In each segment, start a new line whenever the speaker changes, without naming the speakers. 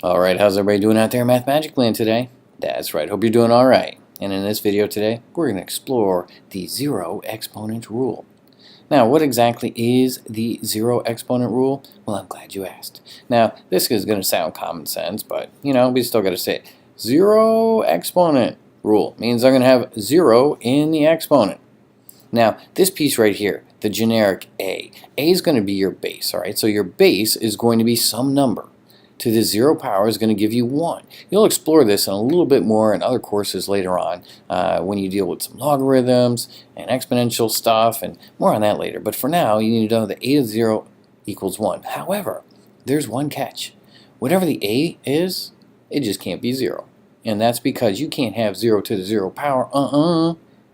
Alright, how's everybody doing out there in Math Magic Land today? That's right, hope you're doing alright. And in this video today, we're going to explore the zero exponent rule. Now, what exactly is the zero exponent rule? Well, I'm glad you asked. Now, this is going to sound common sense, but, we still got to say it. Zero exponent rule means I'm going to have 0 in the exponent. Now, this piece right here, the generic A is going to be your base, alright? So your base is going to be some number. To the 0 power is going to give you 1. You'll explore this in a little bit more in other courses later on when you deal with some logarithms and exponential stuff, and more on that later. But for now, you need to know that a to the 0 equals 1. However, there's one catch. Whatever the a is, it just can't be 0. And that's because you can't have 0 to the 0 power,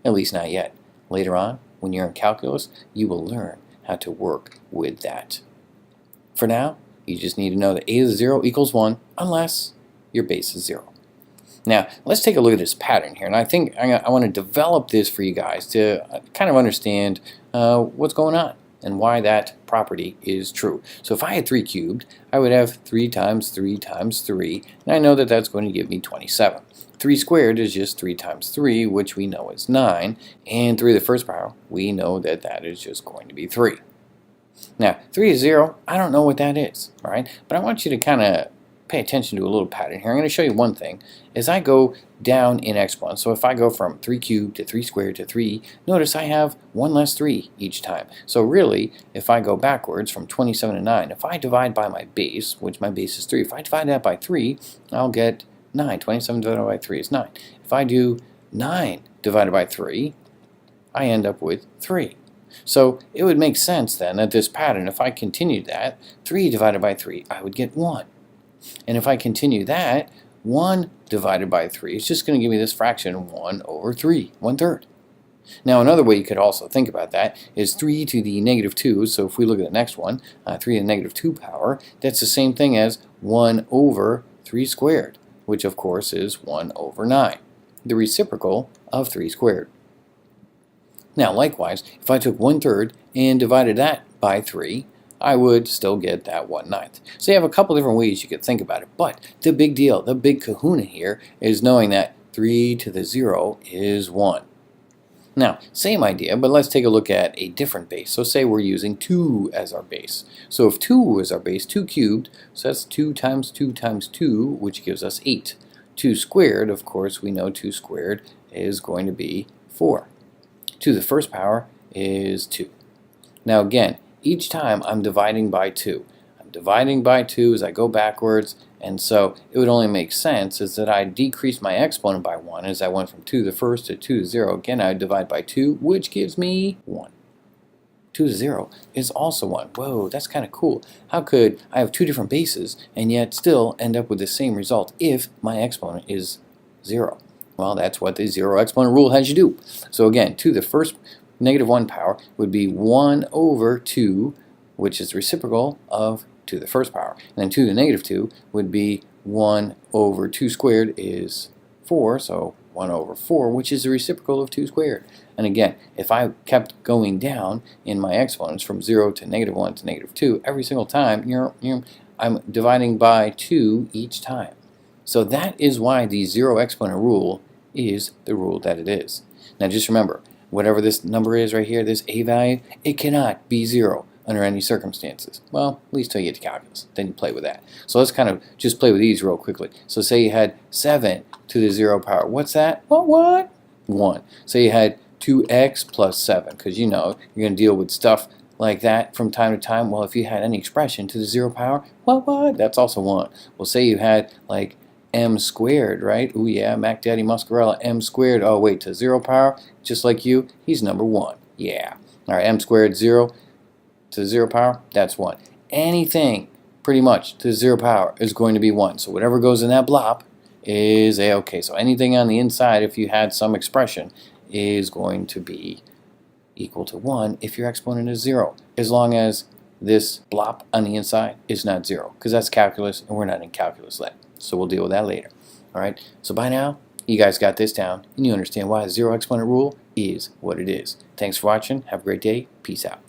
at least not yet. Later on, when you're in calculus, you will learn how to work with that. For now, you just need to know that a to the 0 equals 1 unless your base is 0. Now, let's take a look at this pattern here. And I think I want to develop this for you guys to kind of understand what's going on and why that property is true. So if I had 3 cubed, I would have 3 times 3 times 3. And I know that that's going to give me 27. 3 squared is just 3 times 3, which we know is 9. And 3 to the first power, we know that that is just going to be 3. Now, 3 to 0, I don't know what that is, all right? But I want you to kind of pay attention to a little pattern here. I'm going to show you one thing. As I go down in exponents, so if I go from 3 cubed to 3 squared to 3, notice I have 1 less 3 each time. So really, if I go backwards from 27 to 9, if I divide by my base, which my base is 3, if I divide that by 3, I'll get 9. 27 divided by 3 is 9. If I do 9 divided by 3, I end up with 3. So it would make sense then that this pattern, if I continued that, 3 divided by 3, I would get 1. And if I continue that, 1 divided by 3 is just going to give me this fraction 1 over 3, 1/3. Now another way you could also think about that is 3 to the negative 2. So if we look at the next one, 3 to the negative 2 power, that's the same thing as 1 over 3 squared, which of course is 1 over 9, the reciprocal of 3 squared. Now, likewise, if I took 1/3 and divided that by 3, I would still get that 1/9. So you have a couple different ways you could think about it, but the big deal, the big kahuna here is knowing that 3 to the 0 is 1. Now, same idea, but let's take a look at a different base. So say we're using 2 as our base. So if 2 is our base, 2 cubed, so that's 2 times 2 times 2, which gives us 8. 2 squared, of course, we know 2 squared is going to be 4. 2 to the first power is 2. Now again, each time I'm dividing by 2. I'm dividing by 2 as I go backwards, and so it would only make sense is that I decrease my exponent by 1 as I went from 2 to the first to 2 to 0. Again, I divide by 2, which gives me 1. 2 to 0 is also 1. Whoa, that's kind of cool. How could I have 2 different bases and yet still end up with the same result if my exponent is 0? Well, that's what the zero exponent rule has you do. So again, 2 to the first negative 1 power would be 1 over 2, which is reciprocal of 2 to the first power. And then 2 to the negative 2 would be 1 over 2 squared is 4, so 1 over 4, which is the reciprocal of 2 squared. And again, if I kept going down in my exponents from 0 to negative 1 to negative 2, every single time, I'm dividing by 2 each time. So that is why the zero exponent rule is the rule that it is. Now just remember, whatever this number is right here, this a value, it cannot be 0 under any circumstances. Well, at least till you get to calculus. Then you play with that. So let's kind of just play with these real quickly. So say you had 7 to the 0 power. What's that? What? 1. So you had 2x plus 7, because you're going to deal with stuff like that from time to time. Well, if you had any expression to the 0 power, what? That's also 1. Well, say you had like m squared, right? Oh yeah, Mac Daddy Muscarella, m squared. Oh wait, to 0 power, just like you, he's number 1. Yeah. All right, m squared 0 to 0 power, that's 1. Anything pretty much to 0 power is going to be 1. So whatever goes in that blob is a-okay. So anything on the inside, if you had some expression, is going to be equal to 1 if your exponent is 0, as long as this blob on the inside is not 0, because that's calculus and we're not in calculus yet. So we'll deal with that later. Alright, so by now, you guys got this down and you understand why the zero exponent rule is what it is. Thanks for watching. Have a great day. Peace out.